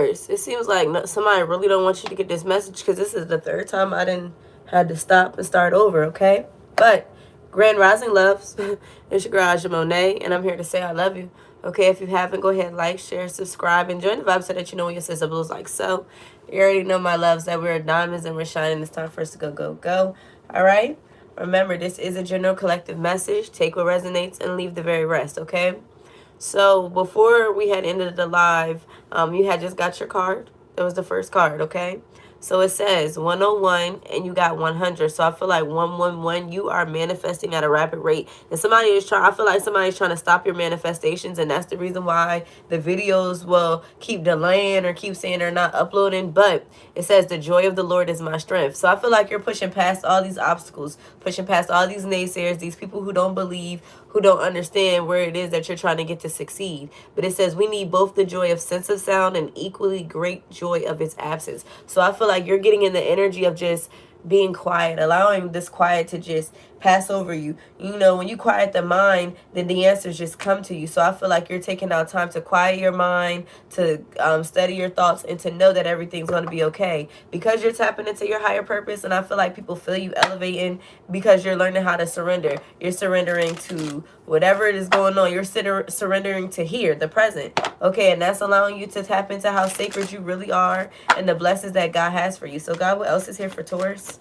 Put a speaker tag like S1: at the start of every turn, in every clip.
S1: Taurus, it seems like somebody really don't want you to get this message because this is the third time I didn't had to stop and start over, okay? But Grand Rising Loves, it's your girl Aja Monet, and I'm here to say I love you. Okay, if you haven't, go ahead, like, share, subscribe, and join the vibe so that you know when your sister blues like so. You already know, my loves, that we're diamonds and we're shining. It's time for us to go, go, go. All right? Remember, this is a general collective message. Take what resonates and leave the very rest, okay? So before we had ended the live, you had just got your card. That was the first card, okay? So it says 101 and you got 100. So I feel like 111, you are manifesting at a rapid rate. And somebody is trying, I feel like somebody's trying to stop your manifestations. And that's the reason why the videos will keep delaying or keep saying they're not uploading. But it says the joy of the Lord is my strength. So I feel like you're pushing past all these obstacles, pushing past all these naysayers, these people who don't believe, who don't understand where it is that you're trying to get to succeed. But it says we need both the joy of sense of sound and equally great joy of its absence. So I feel like you're getting in the energy of just being quiet, allowing this quiet to just pass over you. You know, when you quiet the mind, then the answers just come to you. So I feel like you're taking out time to quiet your mind, to study your thoughts, and to know that everything's going to be okay. Because you're tapping into your higher purpose, and I feel like people feel you elevating because you're learning how to surrender. You're surrendering to whatever it is going on. You're surrendering to here, the present. Okay, and that's allowing you to tap into how sacred you really are and the blessings that God has for you. So God, what else is here for Taurus?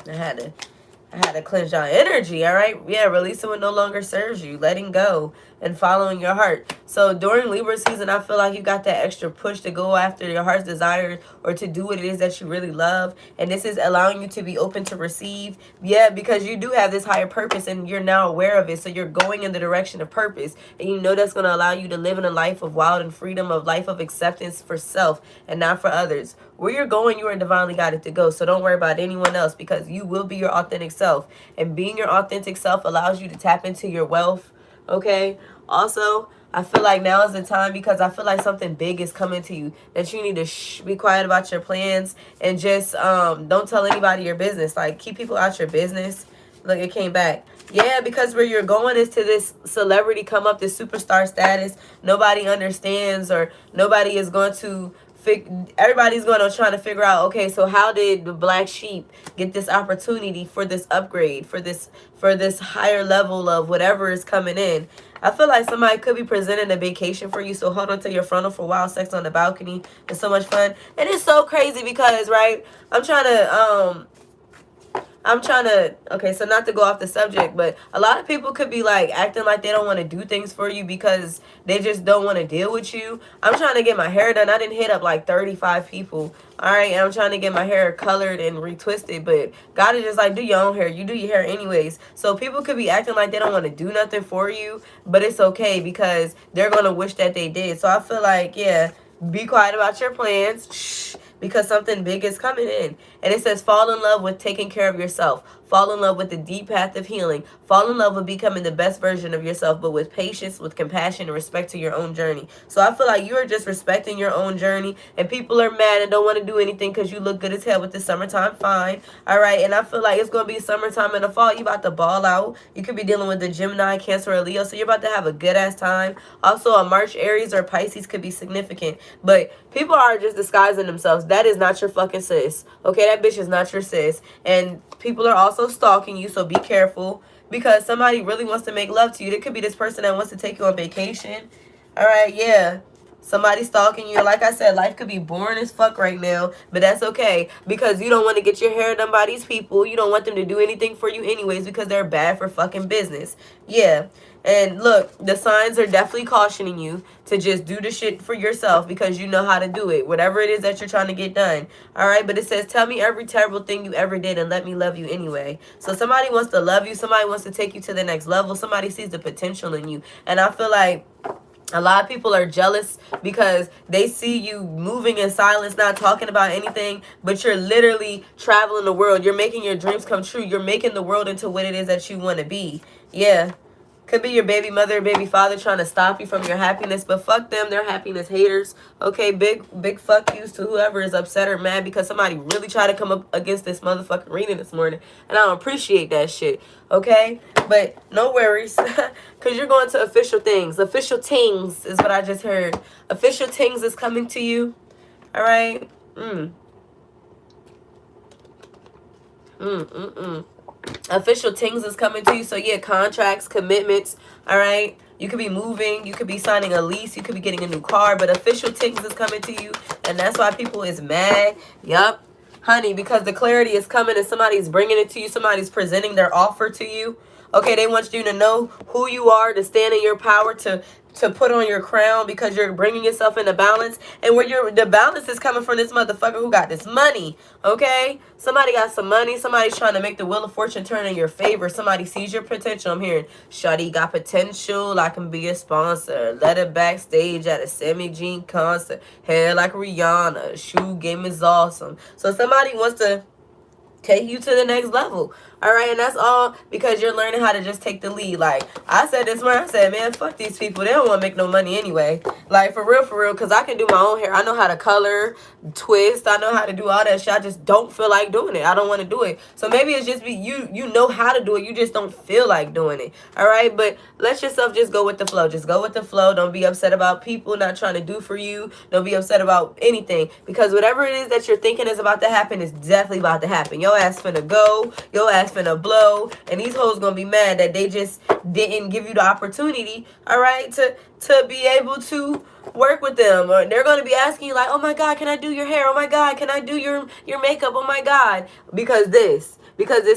S1: I had to cleanse your energy, all right? Yeah, releasing what no longer serves you, letting go, and following your heart. So during Libra season, I feel like you got that extra push to go after your heart's desires or to do what it is that you really love. And this is allowing you to be open to receive. Yeah, because you do have this higher purpose and you're now aware of it. So you're going in the direction of purpose. And you know that's going to allow you to live in a life of wild and freedom, of life of acceptance for self and not for others. Where you're going, you are divinely guided to go. So don't worry about anyone else because you will be your authentic self. And being your authentic self allows you to tap into your wealth. Okay. Also, I feel like now is the time because I feel like something big is coming to you that you need to be quiet about your plans and just don't tell anybody your business. Like, keep people out your business. Look, it came back. Yeah, because where you're going is to this celebrity come up, this superstar status. Nobody understands or nobody is going to everybody's going to try to figure out, okay, so how did the black sheep get this opportunity for this upgrade, for this higher level of whatever is coming in? I feel like somebody could be presenting a vacation for you, so hold on to your frontal for wild sex on the balcony. It's so much fun. And it's so crazy because, right, I'm trying to, okay, so not to go off the subject, but a lot of people could be like acting like they don't want to do things for you because they just don't want to deal with you. I'm trying to get my hair done. I didn't hit up like 35 people. All right, and I'm trying to get my hair colored and retwisted, but God is just like, do your own hair. You do your hair anyways. So people could be acting like they don't want to do nothing for you, but it's okay because they're going to wish that they did. So I feel like, yeah, be quiet about your plans. Shh. Because something big is coming in. And it says fall in love with taking care of yourself. Fall in love with the deep path of healing. Fall in love with becoming the best version of yourself, but with patience, with compassion, and respect to your own journey. So I feel like you are just respecting your own journey, and people are mad and don't want to do anything because you look good as hell with the summertime fine. All right, and I feel like it's going to be summertime in the fall. You about to ball out. You could be dealing with the Gemini, Cancer, or Leo, so you're about to have a good-ass time. Also, a March, Aries, or Pisces could be significant, but people are just disguising themselves. That is not your fucking sis. Okay, that bitch is not your sis. And people are also stalking you, so be careful because somebody really wants to make love to you. There could be this person that wants to take you on vacation. All right, yeah. Somebody stalking you. Like I said, life could be boring as fuck right now, but that's okay because you don't want to get your hair done by these people. You don't want them to do anything for you anyways because they're bad for fucking business. Yeah. And look, the signs are definitely cautioning you to just do the shit for yourself because you know how to do it. Whatever it is that you're trying to get done. All right. But it says, tell me every terrible thing you ever did and let me love you anyway. So somebody wants to love you. Somebody wants to take you to the next level. Somebody sees the potential in you. And I feel like a lot of people are jealous because they see you moving in silence, not talking about anything, but you're literally traveling the world. You're making your dreams come true. You're making the world into what it is that you want to be. Yeah. Could be your baby mother, baby father trying to stop you from your happiness, but fuck them, they're happiness haters. Okay, big fuck yous to whoever is upset or mad because somebody really tried to come up against this motherfucking reading this morning, and I don't appreciate that shit. Okay, but no worries, because you're going to official things. Official things is what I just heard. Official things is coming to you. All right. Official things is coming to you. So yeah, contracts, commitments. All right. You could be moving. You could be signing a lease. You could be getting a new car. But official things is coming to you, and that's why people is mad. Yup, honey, because the clarity is coming and somebody's bringing it to you. Somebody's presenting their offer to you. Okay, they want you to know who you are, to stand in your power, to put on your crown, because you're bringing yourself into balance. And where the balance is coming from this motherfucker who got this money. Okay, somebody got some money. Somebody's trying to make the wheel of fortune turn in your favor. Somebody sees your potential. I'm hearing, shawty got potential, I can be a sponsor. Let it backstage at a Sammy Jean concert. Hair like Rihanna, shoe game is awesome. So somebody wants to take you to the next level. All right, and that's all because you're learning how to just take the lead. Like I said this morning, I said, man, fuck these people. They don't want to make no money anyway. Like for real, because I can do my own hair. I know how to color, twist. I know how to do all that shit. I just don't feel like doing it. I don't want to do it. So maybe it's just you know how to do it. You just don't feel like doing it. All right, but let yourself just go with the flow. Just go with the flow. Don't be upset about people not trying to do for you. Don't be upset about anything, because whatever it is that you're thinking is about to happen is definitely about to happen. Your ass finna go. Your ass finna blow, and these hoes gonna be mad that they just didn't give you the opportunity, all right, to be able to work with them. Or they're gonna be asking you like, oh my god, can I do your hair? Oh my god, can I do your makeup? Oh my god, because this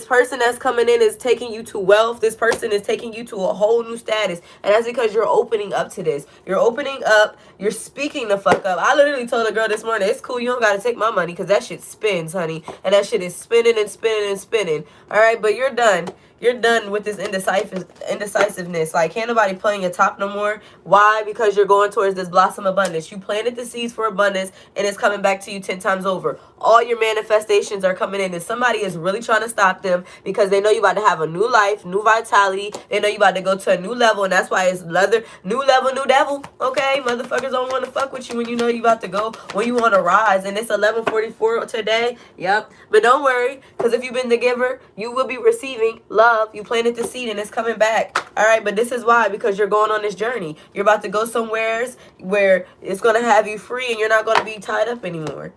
S1: person that's coming in is taking you to wealth. This person is taking you to a whole new status, and that's because you're opening up to this. You're opening up. You're speaking the fuck up. I literally told a girl this morning, it's cool, you don't gotta take my money, because that shit spins, honey, and that shit is spinning and spinning and spinning. All right, but you're done. You're done with this indecisiveness. Like, can't nobody playing your top no more. Why? Because you're going towards this blossom abundance. You planted the seeds for abundance, and it's coming back to you 10 times over. All your manifestations are coming in, and somebody is really trying to stop them because they know you about to have a new life, new vitality. They know you about to go to a new level, and that's why it's new level, new devil. Okay? Motherfuckers don't want to fuck with you when you know you about to go, when you want to rise. And it's 11:44 today. Yep. But don't worry, because if you've been the giver, you will be receiving love. You planted the seed and it's coming back. All right, but this is why, because you're going on this journey. You're about to go somewheres where it's going to have you free and you're not going to be tied up anymore.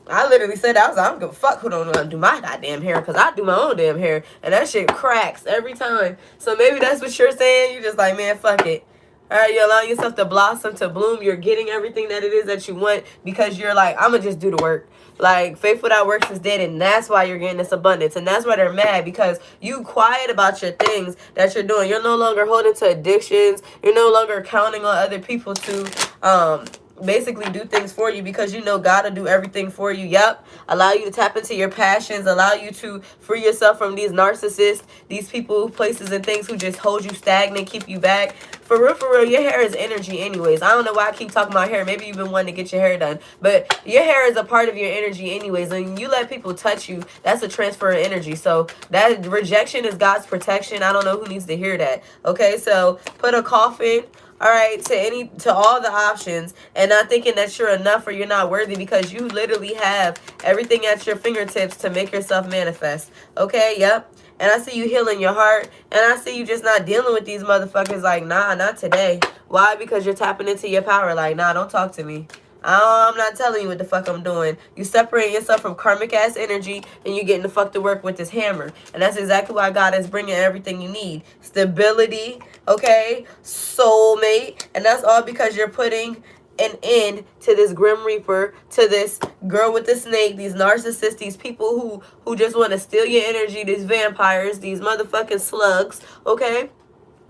S1: I literally said that. I was like, I'm gonna fuck who don't do my goddamn hair, because I do my own damn hair and that shit cracks every time. So maybe that's what you're saying. You're just like, man, fuck it. All right, you're allowing yourself to blossom, to bloom. You're getting everything that it is that you want because you're like, I'm going to just do the work. Like, faith without works is dead, and that's why you're getting this abundance. And that's why they're mad, because you quiet about your things that you're doing. You're no longer holding to addictions. You're no longer counting on other people to basically do things for you, because you know God will do everything for you. Yep. Allow you to tap into your passions. Allow you to free yourself from these narcissists, these people, places, and things who just hold you stagnant, keep you back. For real, your hair is energy anyways. I don't know why I keep talking about hair. Maybe you've been wanting to get your hair done, but your hair is a part of your energy anyways. And you let people touch you, that's a transfer of energy. So that rejection is God's protection. I don't know who needs to hear that. Okay, so put a coffin, all right, to all the options, and not thinking that you're enough or you're not worthy, because you literally have everything at your fingertips to make yourself manifest. Okay, yep. And I see you healing your heart, and I see you just not dealing with these motherfuckers like, nah, not today. Why? Because you're tapping into your power. Like, nah, don't talk to me. I'm not telling you what the fuck I'm doing. You separate yourself from karmic ass energy, and you're getting the fuck to work with this hammer. And that's exactly why God is bringing everything you need. Stability, okay? Soulmate. And that's all because you're putting an end to this Grim Reaper, to this girl with the snake, these narcissists, these people who just want to steal your energy, these vampires, these motherfucking slugs, okay?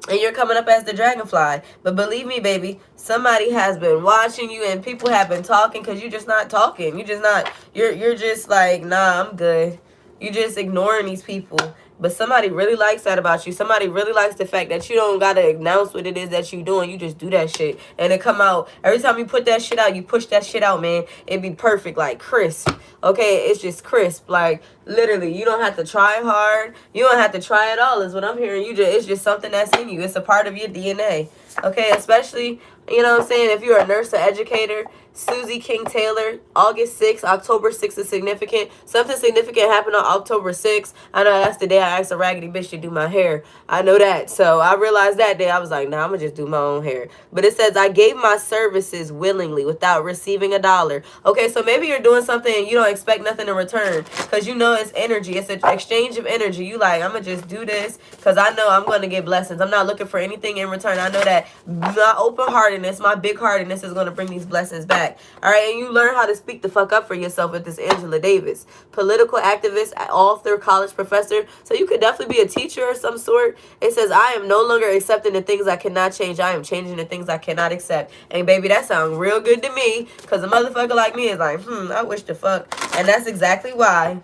S1: And you're coming up as the dragonfly. But believe me, baby, somebody has been watching you, and people have been talking, because you're just not talking. You're just like, nah, I'm good. You're just ignoring these people. But somebody really likes that about you. Somebody really likes the fact that you don't gotta announce what it is that you doing. You just do that shit, and it come out every time you put that shit out. You push that shit out, man. It be perfect, like crisp. Okay, it's just crisp. Like literally, you don't have to try hard. You don't have to try at all. Is what I'm hearing. It's just something that's in you. It's a part of your DNA. Okay, especially, you know what I'm saying, if you're a nurse or educator. Susie King Taylor, August 6th, October 6th is significant. Something significant happened on October 6th. I know that's the day I asked a raggedy bitch to do my hair. I know that. So I realized that day, I was like, nah, I'm going to just do my own hair. But it says, I gave my services willingly without receiving a dollar. Okay, so maybe you're doing something and you don't expect nothing in return because you know it's energy. It's an exchange of energy. You like, I'm going to just do this because I know I'm going to get blessings. I'm not looking for anything in return. I know that my open-heartedness, my big-heartedness is going to bring these blessings back. All right, and you learn how to speak the fuck up for yourself with this Angela Davis. Political activist, author, college professor. So you could definitely be a teacher of some sort. It says, I am no longer accepting the things I cannot change. I am changing the things I cannot accept. And baby, that sounds real good to me. Because a motherfucker like me is like, I wish the fuck. And that's exactly why.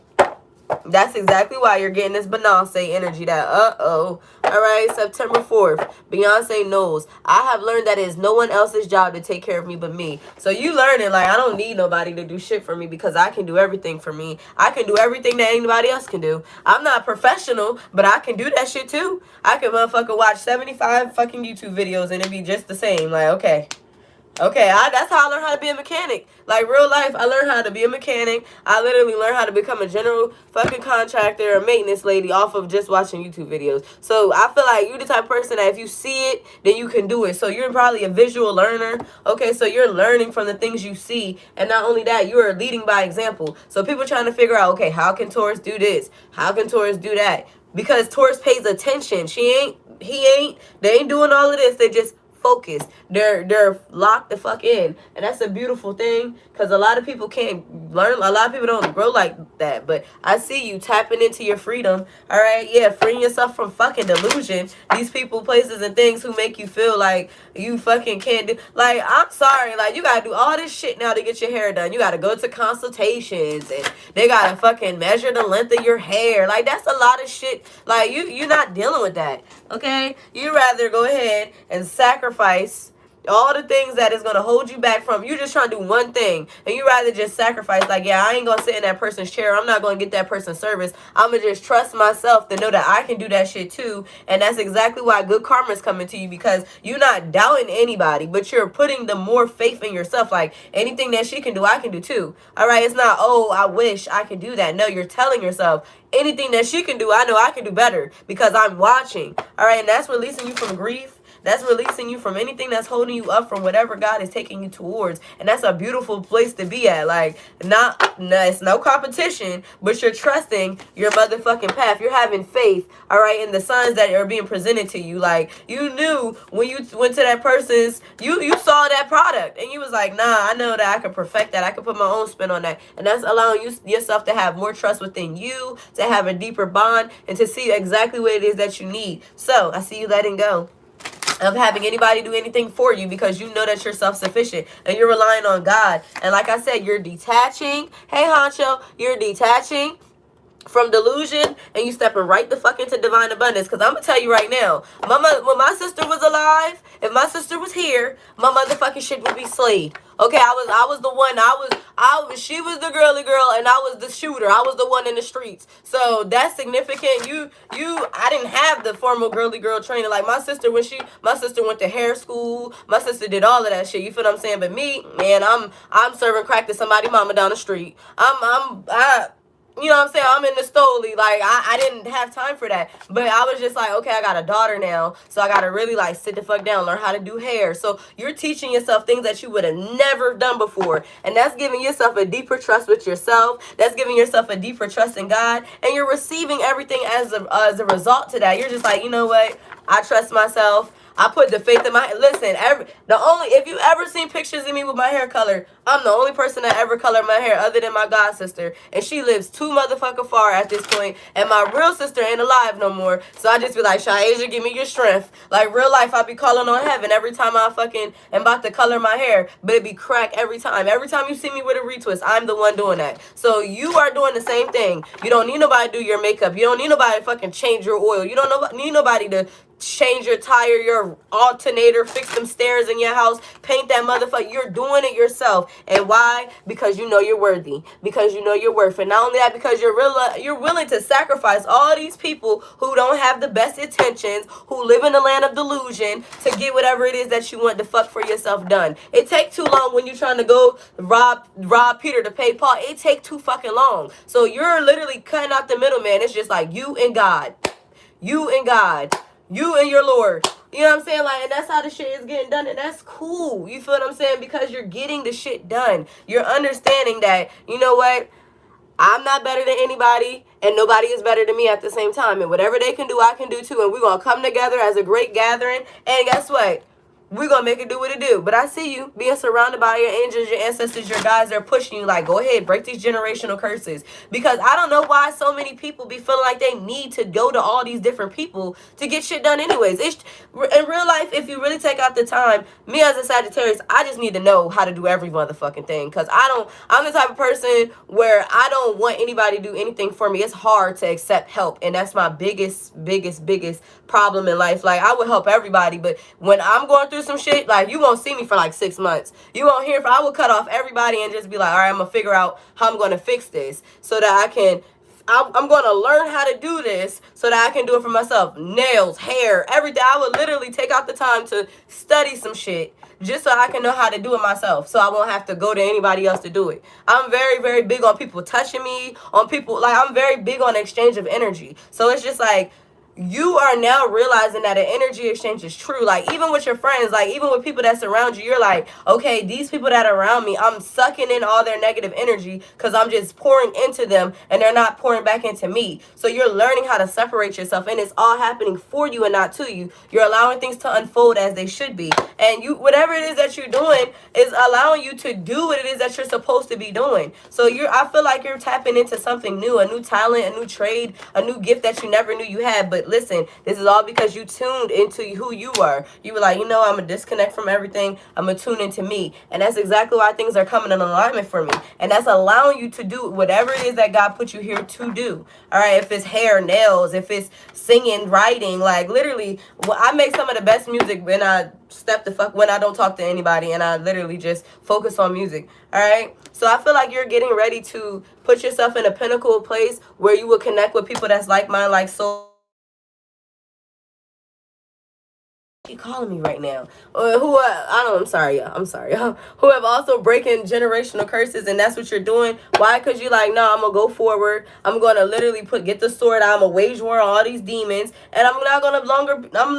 S1: That's exactly why you're getting this Beyonce energy. That all right, September 4th, Beyonce knows I have learned that it is no one else's job to take care of me but me. So you learning like I don't need nobody to do shit for me because I can do everything for me. I can do everything that anybody else can do. I'm not professional, but I can do that shit too. I can motherfucker watch 75 fucking YouTube videos and it be just the same. Like, okay, that's how I learned how to be a mechanic. Like, real life, I learned how to be a mechanic. I literally learned how to become a general fucking contractor or maintenance lady off of just watching YouTube videos. So, I feel like you're the type of person that if you see it, then you can do it. So, you're probably a visual learner. Okay, so you're learning from the things you see. And not only that, you're leading by example. So, people trying to figure out, okay, how can Taurus do this? How can Taurus do that? Because Taurus pays attention. They ain't doing all of this. They just focused. They're locked the fuck in, and that's a beautiful thing because a lot of people can't learn. A lot of people don't grow like that. But I see you tapping into your freedom. All right, yeah, freeing yourself from fucking delusion. These people, places, and things who make you feel like you fucking can't do. Like, I'm sorry, like you gotta do all this shit now to get your hair done. You gotta go to consultations, and they gotta fucking measure the length of your hair. Like, that's a lot of shit. Like, you're not dealing with that. Okay, you rather go ahead and sacrifice all the things that is going to hold you back from you just trying to do one thing, and you rather just sacrifice, like, yeah, I ain't going to sit in that person's chair. I'm not going to get that person's service. I'm going to just trust myself to know that I can do that shit too. And that's exactly why good karma is coming to you, because you're not doubting anybody, but you're putting the more faith in yourself. Like, anything that she can do, I can do too. All right, it's not, oh, I wish I could do that. No, you're telling yourself, anything that she can do, I know I can do better because I'm watching. All right, and that's releasing you from grief. That's releasing you from anything that's holding you up from whatever God is taking you towards. And that's a beautiful place to be at. Like, it's no competition, but you're trusting your motherfucking path. You're having faith, all right, in the signs that are being presented to you. Like, you knew when you went to that person's, you saw that product, and you was like, nah, I know that I can perfect that. I can put my own spin on that. And that's allowing yourself to have more trust within you, to have a deeper bond, and to see exactly what it is that you need. So, I see you letting go of having anybody do anything for you because you know that you're self-sufficient and you're relying on God. And like I said, you're detaching. Hey, Honcho, you're detaching from delusion and you stepping right the fuck into divine abundance. Because I'm going to tell you right now, when my sister was alive, if my sister was here, my motherfucking shit would be slayed. Okay, I was the one. She was the girly girl, and I was the shooter. I was the one in the streets. So that's significant. I didn't have the formal girly girl training like my sister. My sister went to hair school. My sister did all of that shit. You feel what I'm saying? But me, man, I'm serving crack to somebody's mama down the street. You know what I'm saying? I'm in the stoli. Like, I didn't have time for that. But I was just like, okay, I got a daughter now. So I got to really, like, sit the fuck down, learn how to do hair. So you're teaching yourself things that you would have never done before. And that's giving yourself a deeper trust with yourself. That's giving yourself a deeper trust in God. And you're receiving everything as a result to that. You're just like, you know what? I trust myself. I put the faith in my, listen, if you ever seen pictures of me with my hair color, I'm the only person that ever colored my hair other than my god sister, and she lives too motherfucking far at this point, and my real sister ain't alive no more, so I just be like, Shaisha, give me your strength. Like, real life, I be calling on heaven every time I fucking am about to color my hair, but it be crack every time. Every time you see me with a retwist, I'm the one doing that. So you are doing the same thing. You don't need nobody to do your makeup. You don't need nobody to fucking change your oil. You don't need nobody to change your tire, your alternator, fix them stairs in your house, paint that motherfucker. You're doing it yourself. And why? Because you know you're worthy. Because you know your worth. And not only that, because you're willing to sacrifice all these people who don't have the best intentions, who live in the land of delusion, to get whatever it is that you want to fuck for yourself done. It take too long when you're trying to go rob Peter to pay Paul. It take too fucking long. So you're literally cutting out the middleman. It's just like you and God. You and God. You and your Lord. You know what I'm saying? Like, and that's how the shit is getting done. And that's cool. You feel what I'm saying? Because you're getting the shit done. You're understanding that, you know what? I'm not better than anybody, and nobody is better than me at the same time. And whatever they can do, I can do too. And we're going to come together as a great gathering. And guess what? We're going to make it do what it do. But I see you being surrounded by your angels, your ancestors, your guys. They're pushing you like, go ahead, break these generational curses. Because I don't know why so many people be feeling like they need to go to all these different people to get shit done anyways. It's, in real life, if you really take out the time, me as a Sagittarius, I just need to know how to do every motherfucking thing. Because I'm the type of person where I don't want anybody to do anything for me. It's hard to accept help. And that's my biggest problem in life. Like, I would help everybody, but when I'm going through some shit, like, you won't see me for like 6 months. You won't hear. I will cut off everybody and just be like, all right, I'm gonna figure out how I'm gonna fix this so that I'm going to learn how to do this so that I can do it for myself. Nails, hair, everything. I would literally take out the time to study some shit just so I can know how to do it myself, so I won't have to go to anybody else to do it. I'm very big on people touching me, on people, like, I'm very big on exchange of energy. So it's just like, you are now realizing that an energy exchange is true. Like, even with your friends, like, even with people that surround you, you're like, okay, these people that are around me, I'm sucking in all their negative energy because I'm just pouring into them and they're not pouring back into me. So you're learning how to separate yourself, and it's all happening for you and not to you. You're allowing things to unfold as they should be. And you, whatever it is that you're doing is allowing you to do what it is that you're supposed to be doing. So I feel like you're tapping into something new, a new talent, a new trade, a new gift that you never knew you had. But listen, this is all because you tuned into who you were. You were like, you know, I'm going to disconnect from everything. I'm going to tune into me. And that's exactly why things are coming in alignment for me. And that's allowing you to do whatever it is that God put you here to do. All right. If it's hair, nails, if it's singing, writing, like, literally, I make some of the best music when I when I don't talk to anybody and I literally just focus on music. All right. So I feel like you're getting ready to put yourself in a pinnacle place where you will connect with people that's like mind, like soul. You calling me right now? I'm sorry, I'm sorry. Who have also breaking generational curses, and that's what you're doing. Why? Because you're like, no, I'm gonna go forward. I'm gonna literally get the sword out. I'm gonna wage war on all these demons, and I'm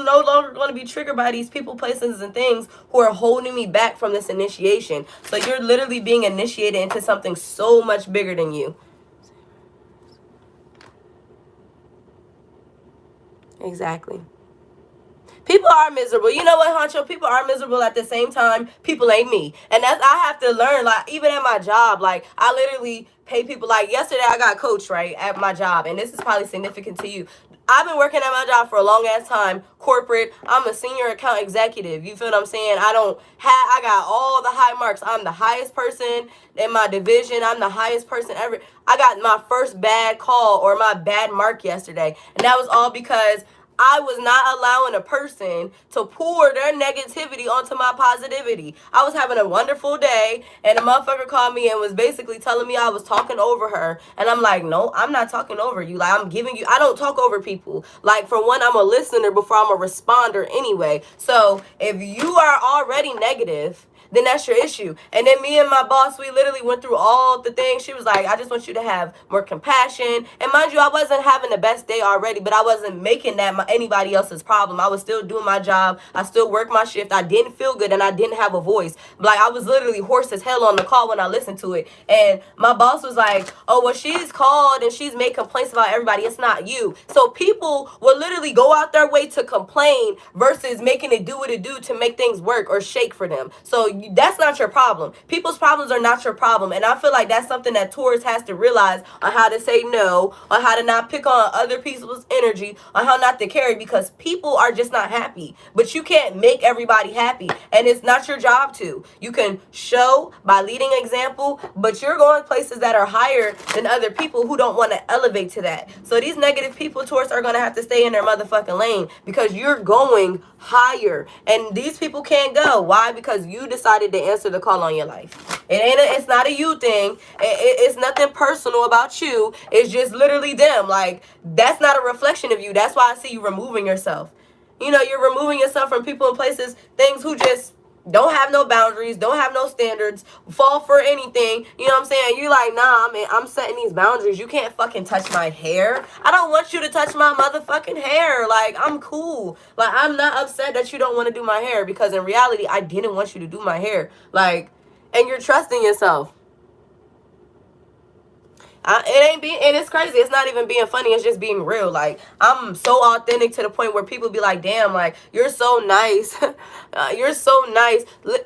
S1: no longer gonna be triggered by these people, places, and things who are holding me back from this initiation. So you're literally being initiated into something so much bigger than you. Exactly. People are miserable. You know what, Honcho? People are miserable at the same time. People ain't me. And that's, I have to learn, like, even at my job, like, I literally pay people. Like, yesterday I got coached, right, at my job. And this is probably significant to you. I've been working at my job for a long ass time. Corporate. I'm a senior account executive. You feel what I'm saying? I got all the high marks. I'm the highest person in my division. I'm the highest person ever. I got my first bad call or my bad mark yesterday. And that was all because I was not allowing a person to pour their negativity onto my positivity. I was having a wonderful day, and a motherfucker called me and was basically telling me I was talking over her. And I'm like, no, I'm not talking over you. Like, I don't talk over people. Like, for one, I'm a listener before I'm a responder anyway. So if you are already negative, then that's your issue. And then me and my boss, we literally went through all the things. She was like, I just want you to have more compassion. And mind you, I wasn't having the best day already, but I wasn't making that anybody else's problem. I was still doing my job. I still worked my shift. I didn't feel good and I didn't have a voice. Like, I was literally hoarse as hell on the call when I listened to it. And my boss was like, oh, well, she's called and she's made complaints about everybody. It's not you. So people will literally go out their way to complain versus making it do what it do to make things work or shake for them. So that's not your problem. People's problems are not your problem. And I feel like that's something that Taurus has to realize on how to say no, on how to not pick on other people's energy, on how not to carry, because people are just not happy. But you can't make everybody happy. And it's not your job to. You can show by leading example, but you're going places that are higher than other people who don't want to elevate to that. So these negative people, Taurus, are going to have to stay in their motherfucking lane because you're going higher. And these people can't go. Why? Because you decided to answer the call on your life. It's not a you thing. It's nothing personal about you. It's just literally them. Like, that's not a reflection of you. That's why I see you removing yourself. You know, you're removing yourself from people and places, things who just don't have no boundaries, don't have no standards, fall for anything. You know what I'm saying? You're like, nah, I'm setting these boundaries. You can't fucking touch my hair. I don't want you to touch my motherfucking hair. Like, I'm cool. Like, I'm not upset that you don't want to do my hair, because in reality, I didn't want you to do my hair. Like, and you're trusting yourself. It ain't being, and it's crazy. It's not even being funny. It's just being real. Like, I'm so authentic to the point where people be like, damn, like, you're so nice. You're so nice.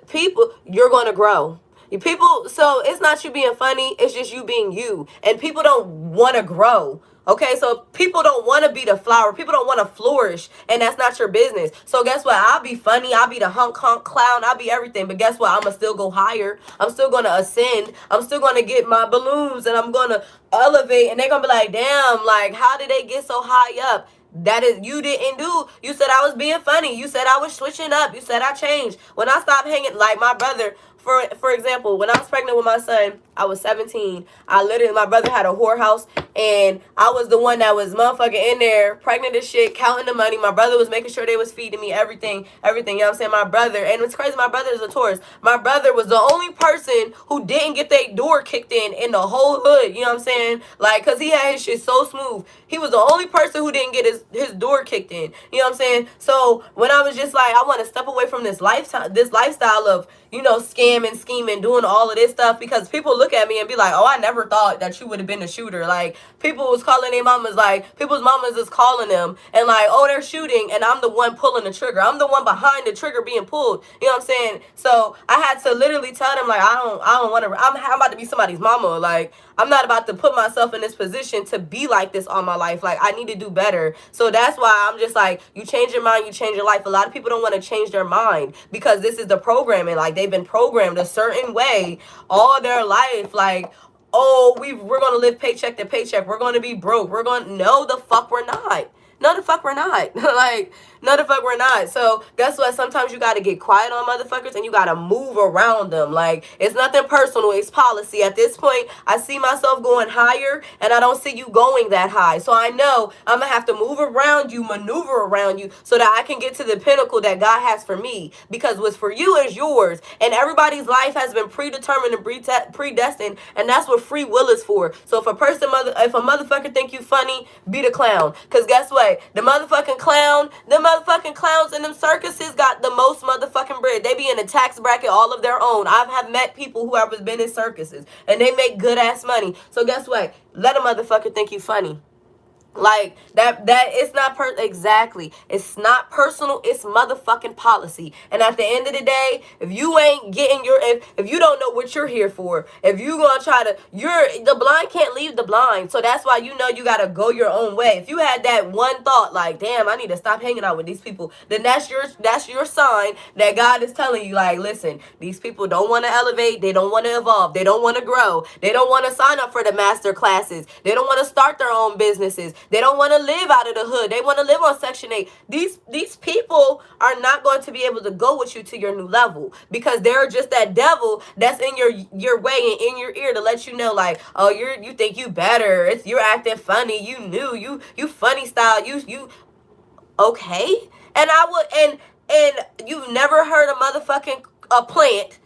S1: People, you're going to grow. People, so it's not you being funny. It's just you being you. And people don't want to grow. Okay, so people don't want to be the flower. People don't want to flourish, and that's not your business. So guess what? I'll be funny. I'll be the hunk clown. I'll be everything. But guess what? I'm going to still go higher. I'm still going to ascend. I'm still going to get my balloons, and I'm going to elevate. And they're going to be like, damn, like, how did they get so high up? That is, you didn't do. You said I was being funny. You said I was switching up. You said I changed. When I stopped hanging, like my brother, for example, when I was pregnant with my son, I was 17. My brother had a whorehouse, and I was the one that was motherfucking in there, pregnant as shit, counting the money. My brother was making sure they was feeding me everything, you know what I'm saying? My brother, and it's crazy, my brother is a Taurus. My brother was the only person who didn't get their door kicked in the whole hood, you know what I'm saying? Like, because he had his shit so smooth. He was the only person who didn't get his door kicked in, you know what I'm saying? So when I was just like, I want to step away from this lifestyle of, you know, scamming, scheming, doing all of this stuff, because people look at me and be like, oh, I never thought that you would have been a shooter. Like, people was calling their mamas, like, people's mamas is calling them and like, oh, they're shooting, and I'm the one pulling the trigger. I'm the one behind the trigger being pulled. You know what I'm saying? So I had to literally tell them, like, I don't want to, I'm about to be somebody's mama. Like, I'm not about to put myself in this position to be like this all my life. Like, I need to do better. So that's why I'm just like, you change your mind, you change your life. A lot of people don't want to change their mind because this is the programming. Like, they've been programmed a certain way all their life. Like, oh, we're going to live paycheck to paycheck. We're going to be broke. No, the fuck we're not. No, the fuck we're not. Like, no, the fuck we're not. So guess what? Sometimes you got to get quiet on motherfuckers and you got to move around them. Like, it's nothing personal. It's policy. At this point, I see myself going higher and I don't see you going that high. So I know I'm going to have to move around you, maneuver around you so that I can get to the pinnacle that God has for me. Because what's for you is yours. And everybody's life has been predetermined and predestined. And that's what free will is for. So if a motherfucker think you funny, be the clown. Because guess what? The motherfucking clowns in them circuses got the most motherfucking bread. They be in a tax bracket all of their own. I have met people who have been in circuses and they make good ass money. So guess what? Let a motherfucker think you funny. Like, that it's not exactly. It's not personal. It's motherfucking policy. And at the end of the day, if you ain't getting if you don't know what you're here for, if you gonna try to, the blind can't leave the blind. So that's why you know you gotta go your own way. If you had that one thought, like, damn, I need to stop hanging out with these people, then that's your sign that God is telling you, like, listen, these people don't want to elevate, they don't want to evolve, they don't want to grow, they don't want to sign up for the master classes, they don't want to start their own businesses. They don't want to live out of the hood. They want to live on Section 8. These people are not going to be able to go with you to your new level because they're just that devil that's in your way and in your ear to let you know, like, oh, you think you better. You're acting funny. You new. You funny style. You okay? And I would and you've never heard a motherfucking plant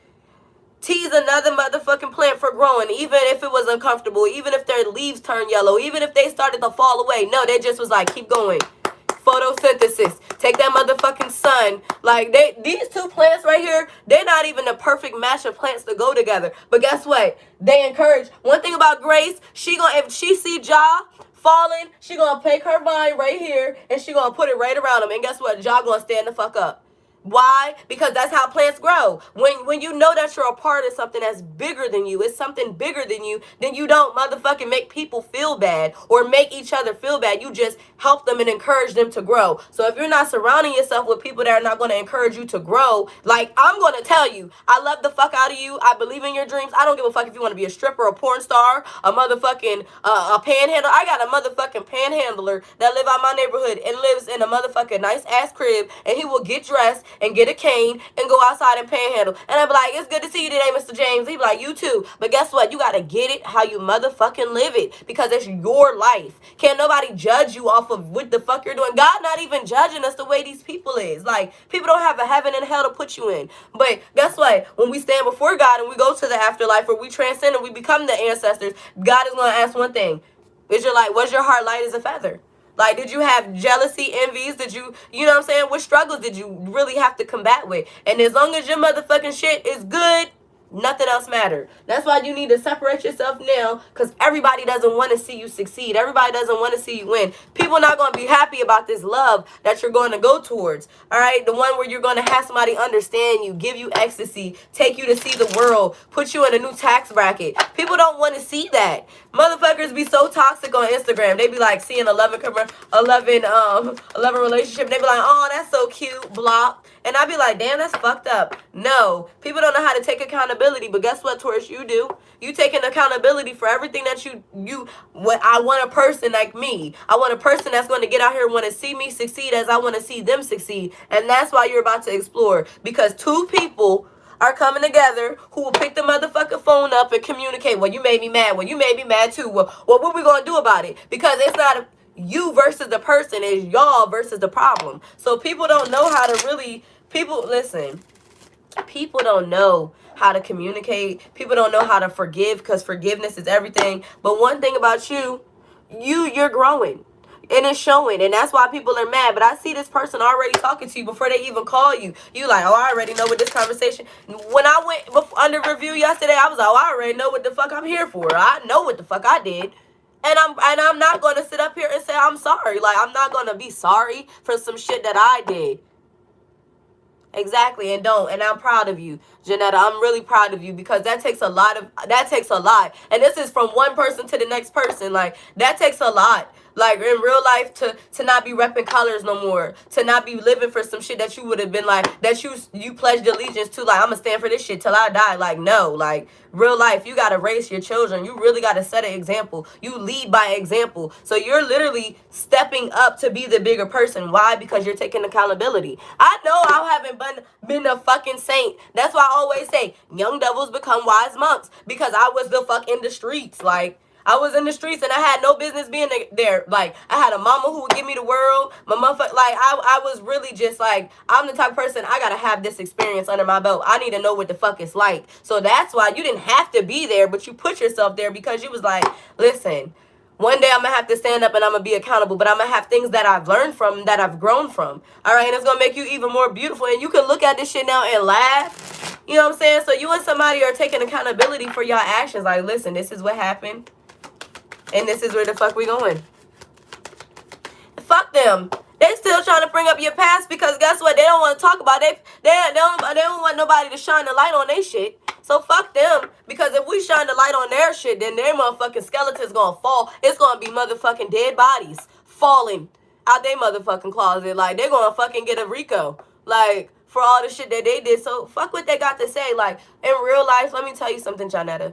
S1: tease another motherfucking plant for growing, even if it was uncomfortable, even if their leaves turned yellow, even if they started to fall away. No, they just was like, keep going. Photosynthesis. Take that motherfucking sun. Like, these two plants right here, they're not even the perfect match of plants to go together. But guess what? They encourage. One thing about Grace, if she see Ja falling, she gonna take her vine right here and she gonna put it right around him. And guess what? Ja gonna stand the fuck up. Why? Because that's how plants grow. When you know that you're a part of something that's bigger than you, it's something bigger than you, then you don't motherfucking make people feel bad or make each other feel bad. You just help them and encourage them to grow. So if you're not surrounding yourself with people that are not going to encourage you to grow, like, I'm going to tell you, I love the fuck out of you. I believe in your dreams. I don't give a fuck if you want to be a stripper, a porn star, a motherfucking a panhandler. I got a motherfucking panhandler that live out my neighborhood and lives in a motherfucking nice ass crib, and he will get dressed and get a cane and go outside and panhandle. And I be like, it's good to see you today, Mr. James. He be like, you too. But guess what? You gotta get it how you motherfucking live it, because it's your life. Can't nobody judge you off of what the fuck you're doing. God not even judging us the way these people is. Like, people don't have a heaven and hell to put you in. But guess what? When we stand before God and we go to the afterlife, or we transcend and we become the ancestors, God is gonna ask one thing. Was your heart light as a feather? Like, did you have jealousy, envies? Did you know what I'm saying? What struggles did you really have to combat with? And as long as your motherfucking shit is good, nothing else matters. That's why you need to separate yourself now, because everybody doesn't want to see you succeed. Everybody doesn't want to see you win. People not going to be happy about this love that you're going to go towards. All right? The one where you're going to have somebody understand you, give you ecstasy, take you to see the world, put you in a new tax bracket. People don't want to see that. Motherfuckers be so toxic on Instagram. They be like seeing 11 relationship. They be like, oh, that's so cute, block. And I be like, damn, that's fucked up. No, people don't know how to take accountability. But guess what, Taurus, you do? You taking accountability for everything that I want a person like me. I want a person that's going to get out here and want to see me succeed as I want to see them succeed. And that's why you're about to explore. Because two people are coming together who will pick the motherfucking phone up and communicate. Well, you made me mad. Well, you made me mad too. Well, what we going to do about it? Because it's not you versus the person. It's y'all versus the problem. So people don't know how to really... Listen. People don't know how to communicate. People don't know how to forgive, because forgiveness is everything. But one thing about you're growing. And it's showing. And that's why people are mad. But I see this person already talking to you before they even call you. You like, oh, I already know what this conversation. When I went under review yesterday, I was like, oh, I already know what the fuck I'm here for. I know what the fuck I did. And I'm not going to sit up here and say I'm sorry. Like, I'm not going to be sorry for some shit that I did. Exactly. And I'm proud of you, Janetta. I'm really proud of you, because that takes a lot. And this is from one person to the next person. Like, that takes a lot. Like, in real life, to not be repping colors no more, to not be living for some shit that you would have been like, that you pledged allegiance to, like, I'm gonna stand for this shit till I die. Like, no, like, real life, you gotta raise your children. You really gotta set an example. You lead by example. So you're literally stepping up to be the bigger person. Why? Because you're taking accountability. I know I haven't been a fucking saint. That's why I always say, young devils become wise monks, because I was the fuck in the streets. Like, I was in the streets and I had no business being there. Like, I had a mama who would give me the world. My motherfucker, like, I was really just like, I'm the type of person, I gotta have this experience under my belt. I need to know what the fuck it's like. So that's why you didn't have to be there, but you put yourself there, because you was like, listen, one day I'm going to have to stand up and I'm going to be accountable, but I'm going to have things that I've learned from, that I've grown from. All right, and it's going to make you even more beautiful. And you can look at this shit now and laugh. You know what I'm saying? So you and somebody are taking accountability for your actions. Like, listen, this is what happened. And this is where the fuck we going. Fuck them. They still trying to bring up your past, because guess what? They don't want to talk about it. They don't want nobody to shine the light on their shit. So fuck them. Because if we shine the light on their shit, then their motherfucking skeleton's gonna fall. It's gonna be motherfucking dead bodies falling out their motherfucking closet. Like, they're gonna fucking get a RICO. Like, for all the shit that they did. So fuck what they got to say. Like, in real life, let me tell you something, Janetta.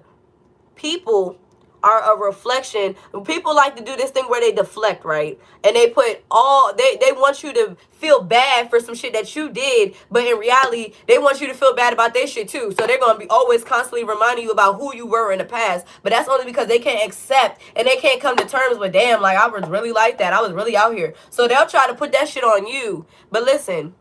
S1: People are a reflection. People like to do this thing where they deflect, right? And they put they want you to feel bad for some shit that you did, but in reality, they want you to feel bad about their shit too. So they're going to be always constantly reminding you about who you were in the past. But that's only because they can't accept and they can't come to terms with, damn, like, I was really like that. I was really out here. So they'll try to put that shit on you. But listen,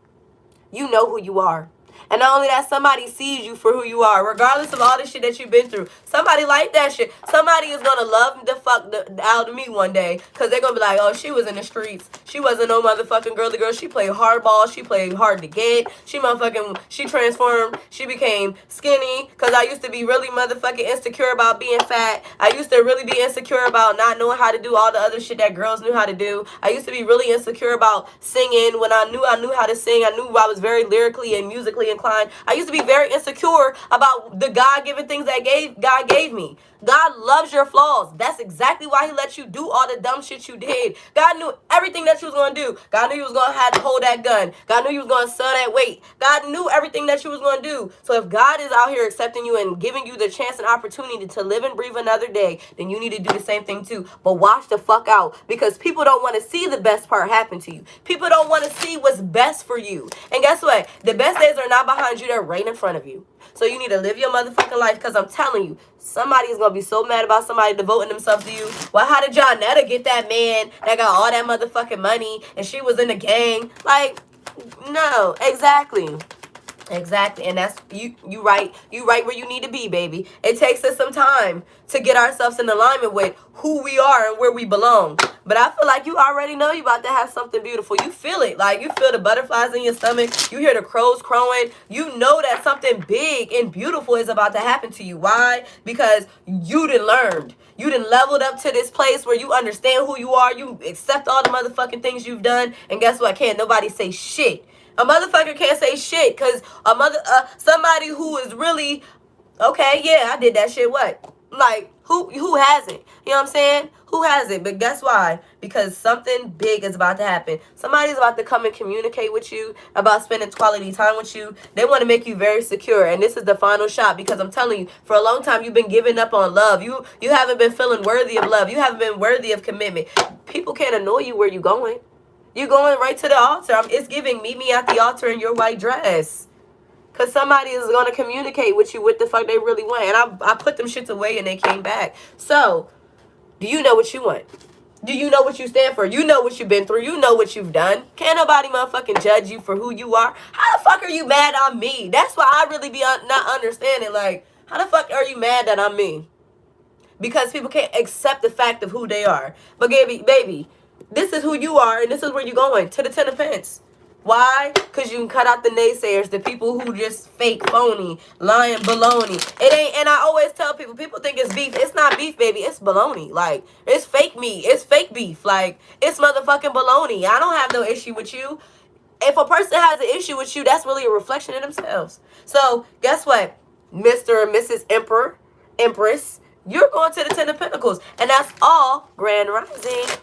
S1: you know who you are. And not only that, somebody sees you for who you are, regardless of all the shit that you've been through. Somebody like that shit. Somebody is gonna love the fuck out of me one day, because they're gonna be like, oh, she was in the streets. She wasn't no motherfucking girly girl. She played hardball. She played hard to get. She transformed. She became skinny, because I used to be really motherfucking insecure about being fat. I used to really be insecure about not knowing how to do all the other shit that girls knew how to do. I used to be really insecure about singing when I knew how to sing. I knew I was very lyrically and musically inclined. I used to be very insecure about the God-given things that God gave me. God loves your flaws. That's exactly why he let you do all the dumb shit you did. God knew everything that you was going to do. God knew you was going to have to hold that gun. God knew you was going to sell that weight. God knew everything that you was going to do. So if God is out here accepting you and giving you the chance and opportunity to live and breathe another day, then you need to do the same thing too. But watch the fuck out, because people don't want to see the best part happen to you. People don't want to see what's best for you. And guess what? The best days are not behind you. They're right in front of you. So you need to live your motherfucking life, because I'm telling you, somebody is going to be so mad about somebody devoting themselves to you. Well, how did Johnetta get that man that got all that motherfucking money and she was in the gang? Like, no, exactly. Exactly. And that's you right where you need to be, baby. It takes us some time to get ourselves in alignment with who we are and where we belong. But I feel like you already know you about to have something beautiful. You feel it. Like, you feel the butterflies in your stomach. You hear the crows crowing. You know that something big and beautiful is about to happen to you. Why? Because you done learned. You done leveled up to this place where you understand who you are. You accept all the motherfucking things you've done. And guess what? Can't nobody say shit. A motherfucker can't say shit, because somebody who is really, okay, yeah, I did that shit, what? Like, who hasn't? You know what I'm saying? Who hasn't? But guess why? Because something big is about to happen. Somebody's about to come and communicate with you about spending quality time with you. They want to make you very secure. And this is the final shot, because I'm telling you, for a long time, you've been giving up on love. You haven't been feeling worthy of love. You haven't been worthy of commitment. People can't annoy you where you're going. You're going right to the altar. It's giving meet me at the altar in your white dress. Because somebody is going to communicate with you what the fuck they really want. And I put them shits away and they came back. So, do you know what you want? Do you know what you stand for? You know what you've been through. You know what you've done. Can't nobody motherfucking judge you for who you are. How the fuck are you mad on me? That's why I really be not understanding. Like, how the fuck are you mad that I'm me? Because people can't accept the fact of who they are. But baby, this is who you are, and this is where you're going, to the 10 of pence. Why? Because you can cut out the naysayers, the people who just fake, phony, lying, baloney. It ain't, and I always tell people think it's beef. It's not beef, baby. It's baloney. Like, it's fake meat. It's fake beef. Like, it's motherfucking baloney. I don't have no issue with you. If a person has an issue with you, that's really a reflection of themselves. So, guess what? Mr. and Mrs. Empress, you're going to the 10 of Pentacles. And that's all, Grand Rising.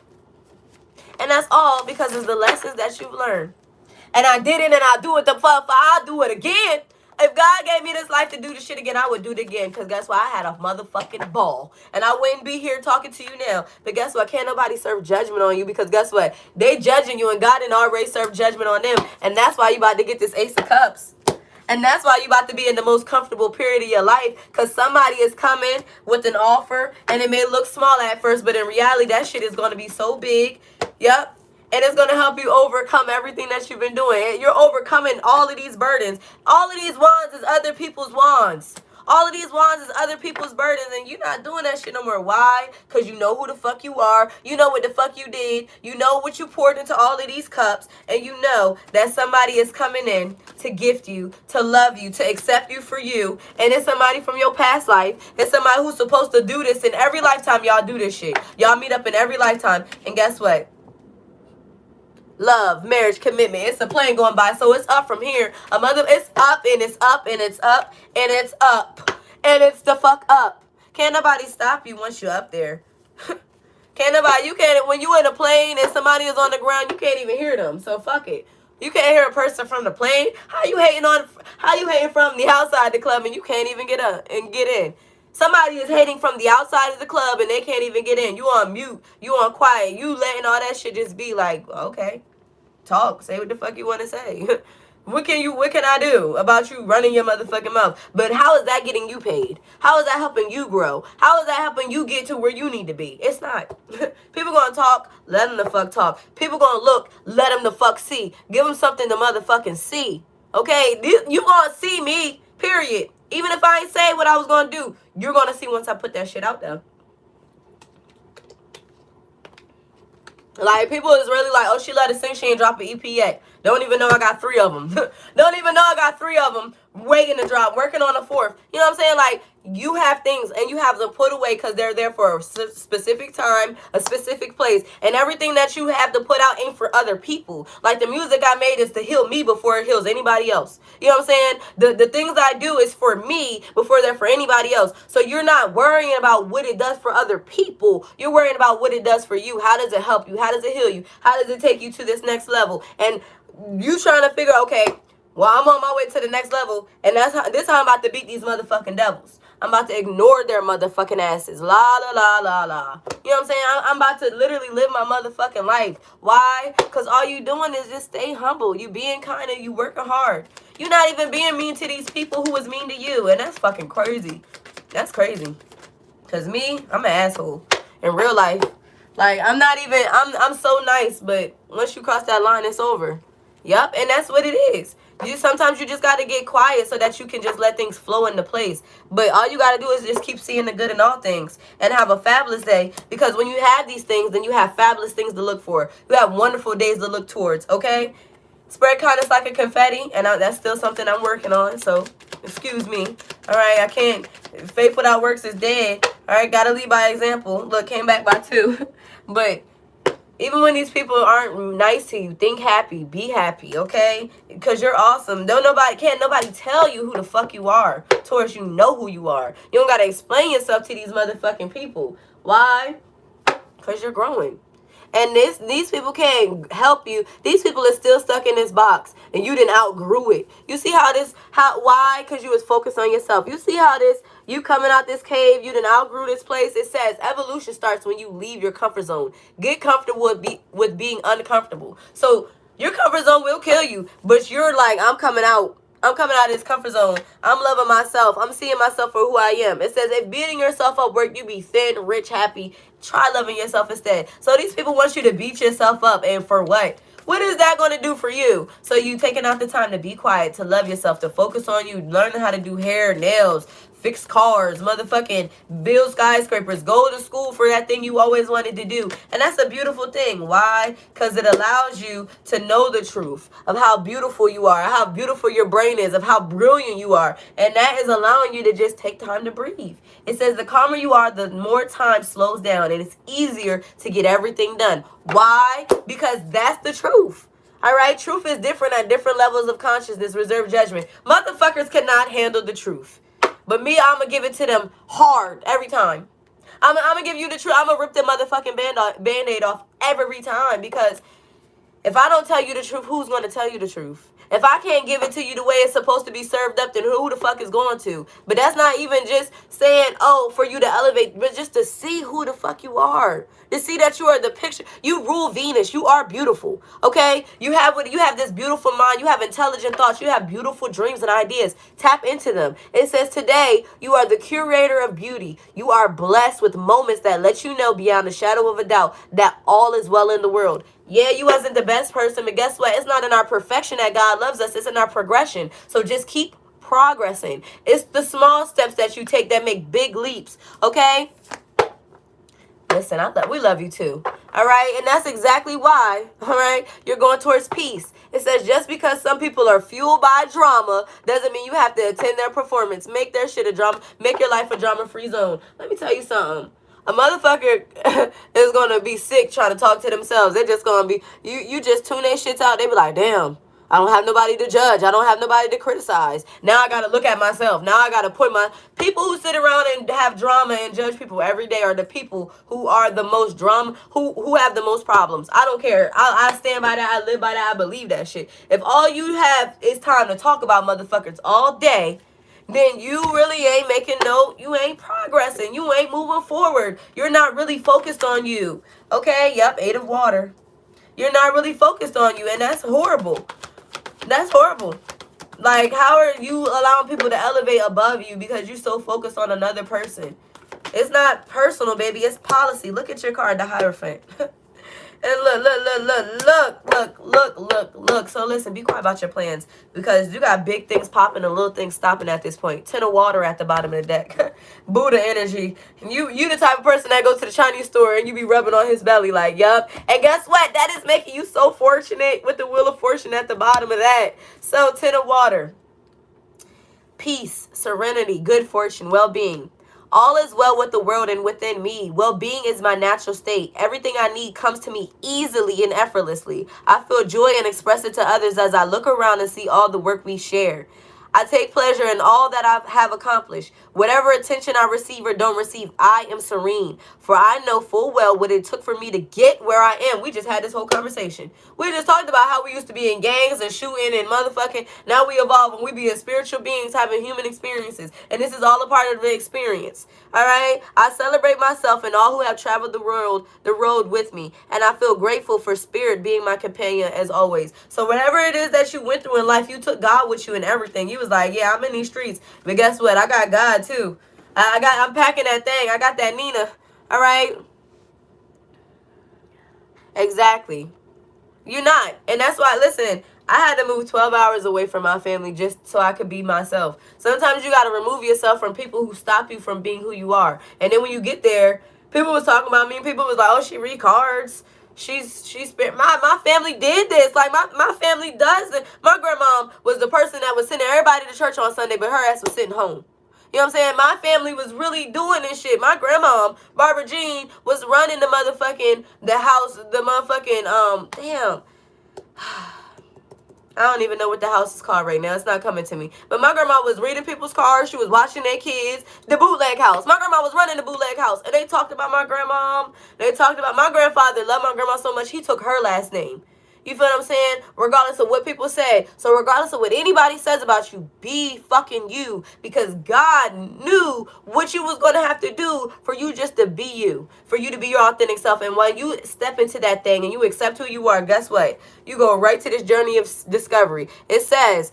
S1: And that's all because of the lessons that you've learned. And I did it, and I'll do it the fuck, I'll do it again. If God gave me this life to do this shit again, I would do it again. Because guess what? I had a motherfucking ball. And I wouldn't be here talking to you now. But guess what? Can't nobody serve judgment on you. Because guess what? They judging you, and God didn't already serve judgment on them. And that's why you about to get this Ace of Cups. And that's why you about to be in the most comfortable period of your life. Because somebody is coming with an offer. And it may look small at first. But in reality, that shit is going to be so big. Yep. And it's going to help you overcome everything that you've been doing. You're overcoming all of these burdens. All of these wands is other people's wands. All of these wands is other people's burdens. And you're not doing that shit no more. Why? Because you know who the fuck you are. You know what the fuck you did. You know what you poured into all of these cups. And you know that somebody is coming in to gift you, to love you, to accept you for you. And it's somebody from your past life. It's somebody who's supposed to do this in every lifetime. Y'all do this shit. Y'all meet up in every lifetime. And guess what? Love, marriage, commitment. It's a plane going by, so it's up from here. It's up, and it's up, and it's up, and it's up, and it's the fuck up. Can't nobody stop you once you're up there. Can't nobody. You can't. When you in a plane and somebody is on the ground, you can't even hear them. So fuck it. You can't hear a person from the plane. How you hating from the outside the club and you can't even get up and get in? Somebody is hating from the outside of the club and they can't even get in. You on mute. You on quiet. You letting all that shit just be like, okay. Talk. Say what the fuck you want to say. What can I do about you running your motherfucking mouth? But how is that getting you paid? How is that helping you grow? How is that helping you get to where you need to be? It's not. People gonna talk, let them the fuck talk. People gonna look, let them the fuck see. Give them something to motherfucking see. Okay, you gonna see me, period. Even if I ain't say what I was gonna do, you're gonna see once I put that shit out there. Like, people is really like, oh, she let it sing, she ain't drop an EP yet. Don't even know I got 3 of them. Don't even know I got 3 of them waiting to drop, working on a 4th. You know what I'm saying? Like, you have things and you have them put away because they're there for a specific time, a specific place. And everything that you have to put out ain't for other people. Like, the music I made is to heal me before it heals anybody else. You know what I'm saying? The things I do is for me before they're for anybody else. So you're not worrying about what it does for other people. You're worrying about what it does for you. How does it help you? How does it heal you? How does it take you to this next level? And you trying to figure, okay, well, I'm on my way to the next level, and this how I'm about to beat these motherfucking devils. I'm about to ignore their motherfucking asses. La, la, la, la, la. You know what I'm saying? I'm about to literally live my motherfucking life. Why? Because all you doing is just stay humble. You being kind and you working hard. You're not even being mean to these people who was mean to you, and that's fucking crazy. That's crazy. Because me, I'm an asshole in real life. Like, I'm so nice, but once you cross that line, it's over. Yep, and that's what it is. Sometimes you just got to get quiet so that you can just let things flow into place. But all you got to do is just keep seeing the good in all things and have a fabulous day. Because when you have these things, then you have fabulous things to look for. You have wonderful days to look towards, okay? Spread kindness like a confetti, and that's still something I'm working on, so excuse me. All right, I can't. Faith without works is dead. All right, got to lead by example. Look, came back by 2. But even when these people aren't nice to you, think happy, be happy, okay? Because you're awesome. Can't nobody tell you who the fuck you are. Taurus, you know who you are. You don't gotta explain yourself to these motherfucking people. Why? Because you're growing. And these people can't help you. These people are still stuck in this box, and you didn't outgrew it. You see why? Because you was focused on yourself. You see how you coming out this cave, you didn't outgrew this place. It says evolution starts when you leave your comfort zone. Get comfortable with being uncomfortable. So your comfort zone will kill you, but you're like, I'm coming out. I'm coming out of this comfort zone. I'm loving myself. I'm seeing myself for who I am. It says if beating yourself up work, you be thin, rich, happy. Try loving yourself instead. So these people want you to beat yourself up. And for what? What is that going to do for you? So you taking out the time to be quiet, to love yourself, to focus on you, learning how to do hair, nails, fix cars, motherfucking build skyscrapers, go to school for that thing you always wanted to do. And that's a beautiful thing. Why? Because it allows you to know the truth of how beautiful you are, how beautiful your brain is, of how brilliant you are. And that is allowing you to just take time to breathe. It says the calmer you are, the more time slows down, and it's easier to get everything done. Why? Because that's the truth. All right? Truth is different at different levels of consciousness, reserve judgment. Motherfuckers cannot handle the truth. But me, I'm going to give it to them hard every time. I'm going to give you the truth. I'm going to rip the motherfucking Band-Aid off every time. Because if I don't tell you the truth, who's going to tell you the truth? If I can't give it to you the way it's supposed to be served up, then who the fuck is going to? But that's not even just saying, oh, for you to elevate, but just to see who the fuck you are. To see that you are the picture. You rule Venus. You are beautiful. Okay? You have this beautiful mind. You have intelligent thoughts. You have beautiful dreams and ideas. Tap into them. It says today, you are the curator of beauty. You are blessed with moments that let you know beyond a shadow of a doubt that all is well in the world. Yeah, you wasn't the best person, but guess what? It's not in our perfection that God loves us. It's in our progression. So just keep progressing. It's the small steps that you take that make big leaps. Okay? Listen, we love you too. All right? And that's exactly why, all right, you're going towards peace. It says just because some people are fueled by drama doesn't mean you have to attend their performance. Make their shit a drama. Make your life a drama-free zone. Let me tell you something. A motherfucker is going to be sick trying to talk to themselves. They're just going to be, you just tune their shits out. They be like, damn, I don't have nobody to judge. I don't have nobody to criticize. Now I got to look at myself. Now I got to put people who sit around and have drama and judge people every day are the people who are the most drama, who have the most problems. I don't care. I stand by that. I live by that. I believe that shit. If all you have is time to talk about motherfuckers all day, then you really ain't you ain't progressing. You ain't moving forward. You're not really focused on you. Okay, yep, 8 of water. You're not really focused on you, and that's horrible. That's horrible. Like, how are you allowing people to elevate above you because you're so focused on another person? It's not personal, baby. It's policy. Look at your card, the Hierophant. And look. So listen, be quiet about your plans because you got big things popping and little things stopping at this point. 10 of water at the bottom of the deck. Buddha energy. And you the type of person that goes to the Chinese store and you be rubbing on his belly like, yup. And guess what? That is making you so fortunate with the wheel of fortune at the bottom of that. So 10 of water. Peace, serenity, good fortune, well-being. All is well with the world and within me. Well-being is my natural state. Everything I need comes to me easily and effortlessly. I feel joy and express it to others as I look around and see all the work we share. I take pleasure in all that I have accomplished. Whatever attention I receive or don't receive, I am serene. For I know full well what it took for me to get where I am. We just had this whole conversation. We just talked about how we used to be in gangs and shooting and motherfucking. Now we evolve and we be as spiritual beings having human experiences. And this is all a part of the experience. All right? I celebrate myself and all who have traveled the road with me. And I feel grateful for spirit being my companion as always. So whatever it is that you went through in life, you took God with you and everything. You was like, yeah, I'm in these streets. But guess what? I got God too. I'm packing that thing. I got that Nina. All right? Exactly. You're not. And that's why, listen, I had to move 12 hours away from my family just so I could be myself. Sometimes you got to remove yourself from people who stop you from being who you are. And then when you get there, people was talking about me and people was like, oh, she read cards. My family did this. Like, my family does it. My grandma was the person that was sending everybody to church on Sunday, but her ass was sitting home. You know what I'm saying? My family was really doing this shit. My grandma, Barbara Jean, was running the house, damn. I don't even know what the house is called right now. It's not coming to me. But my grandma was reading people's cars. She was watching their kids. The bootleg house. My grandma was running the bootleg house. And they talked about my grandma. They talked about my grandfather. Loved my grandma so much, he took her last name. You feel what I'm saying? Regardless of what people say. So regardless of what anybody says about you, be fucking you. Because God knew what you was going to have to do for you just to be you. For you to be your authentic self. And when you step into that thing and you accept who you are, guess what? You go right to this journey of discovery. It says,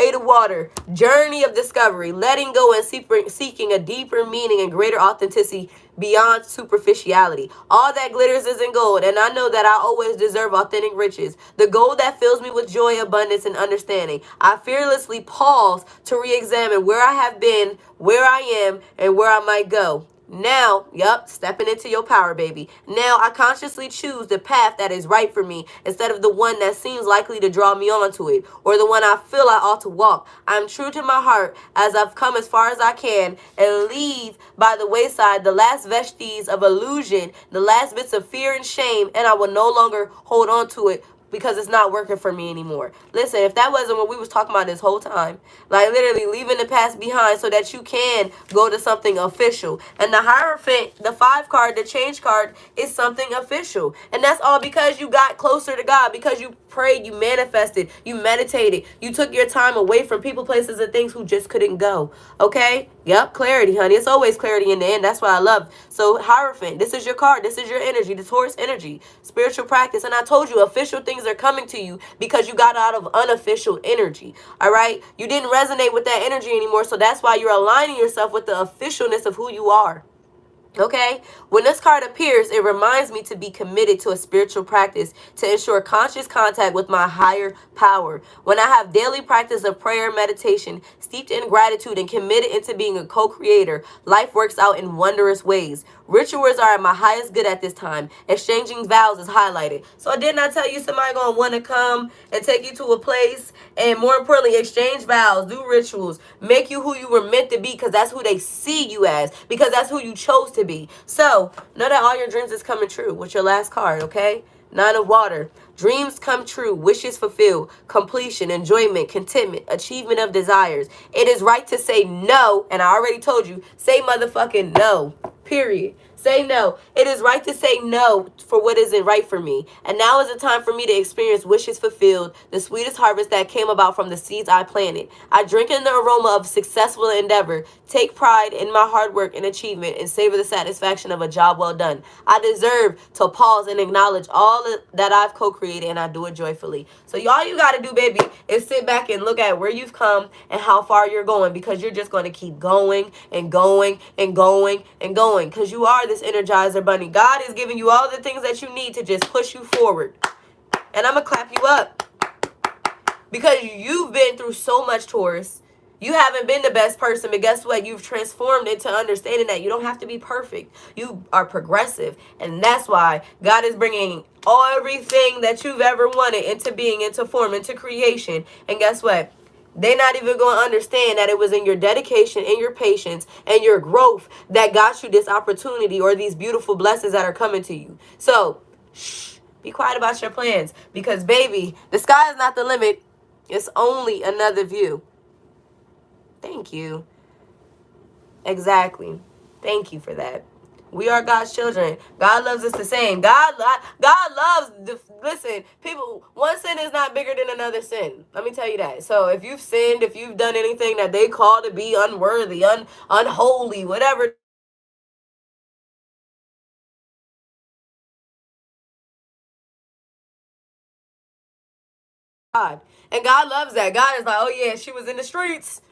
S1: 8 of water, journey of discovery, letting go and seeking a deeper meaning and greater authenticity beyond superficiality. All that glitters isn't gold, and I know that I always deserve authentic riches. The gold that fills me with joy, abundance, and understanding. I fearlessly pause to re-examine where I have been, where I am, and where I might go. Now, stepping into your power, baby. Now I consciously choose the path that is right for me instead of the one that seems likely to draw me onto it or the one I feel I ought to walk. I'm true to my heart as I've come as far as I can and leave by the wayside the last vestiges of illusion, the last bits of fear and shame, and I will no longer hold on to it because it's not working for me anymore. Listen, if that wasn't what we was talking about this whole time, like literally leaving the past behind so that you can go to something official. And the Hierophant, the 5 card, the change card is something official. And that's all because you got closer to God, because you prayed, you manifested, you meditated, you took your time away from people, places, and things who just couldn't go. Okay? Yep, clarity, honey. It's always clarity in the end. That's what I love. So Hierophant, this is your card. This is your energy, the Taurus energy, spiritual practice. And I told you, official things are coming to you because you got out of unofficial energy. All right? You didn't resonate with that energy anymore. So that's why you're aligning yourself with the officialness of who you are. Okay, when this card appears, it reminds me to be committed to a spiritual practice to ensure conscious contact with my higher power. When I have daily practice of prayer, meditation, steeped in gratitude and committed into being a co-creator, life works out in wondrous ways. Rituals are at my highest good at this time. Exchanging vows is highlighted. So didn't I tell you somebody gonna want to come and take you to a place and more importantly, exchange vows, do rituals, make you who you were meant to be because that's who they see you as, because that's who you chose to be. So know that all your dreams is coming true with your last card, okay? 9 of water. Dreams come true, wishes fulfilled, completion, enjoyment, contentment, achievement of desires. It is right to say no, and I already told you, say motherfucking no, period. Say no. It is right to say no for what isn't right for me. And now is the time for me to experience wishes fulfilled, the sweetest harvest that came about from the seeds I planted. I drink in the aroma of successful endeavor, take pride in my hard work and achievement, and savor the satisfaction of a job well done. I deserve to pause and acknowledge all that I've co-created, and I do it joyfully. So all you got to do, baby, is sit back and look at where you've come and how far you're going, because you're just going to keep going and going and going and going, because you are this Energizer Bunny. God is giving you all the things that you need to just push you forward. And I'm going to clap you up. Because you've been through so much, Taurus. You haven't been the best person, but guess what? You've transformed into understanding that you don't have to be perfect. You are progressive. And that's why God is bringing everything that you've ever wanted into being, into form, into creation. And guess what? They're not even going to understand that it was in your dedication and your patience and your growth that got you this opportunity or these beautiful blessings that are coming to you. So, shh, be quiet about your plans because, baby, the sky is not the limit. It's only another view. Thank you. Exactly. Thank you for that. We are God's children. God loves us the same. God loves, listen, people, one sin is not bigger than another sin. Let me tell you that. So if you've sinned, if you've done anything that they call to be unworthy, unholy, whatever, God. And God loves that. God is like, oh yeah, she was in the streets.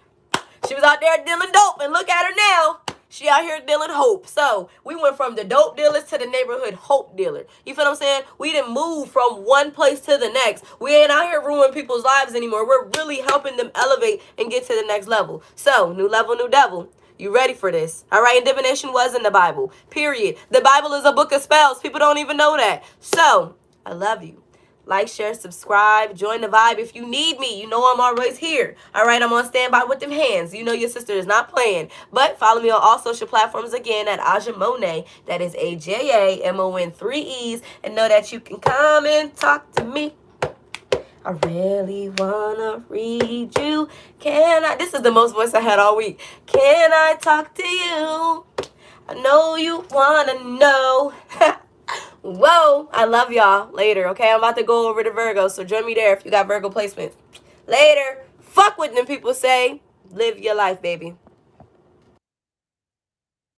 S1: She was out there dealing dope, and look at her now. She out here dealing hope. So we went from the dope dealers to the neighborhood hope dealer. You feel what I'm saying? We didn't move from one place to the next. We ain't out here ruining people's lives anymore. We're really helping them elevate and get to the next level. So, new level, new devil. You ready for this? All right, and divination was in the Bible. Period. The Bible is a book of spells. People don't even know that. So, I love you. Like, share, subscribe, join the vibe. If you need me, you know I'm always here. All right, I'm on standby with them hands. You know your sister is not playing. But follow me on all social platforms again at Aja Monet. That is AJAMON 3 E's. And know that you can come and talk to me. I really wanna read you. Can I? This is the most voice I had all week. Can I talk to you? I know you wanna know. Whoa, I love y'all. Later, okay? I'm about to go over to Virgo, so join me there if you got Virgo placements. Later. Fuck what them people say. Live your life, baby.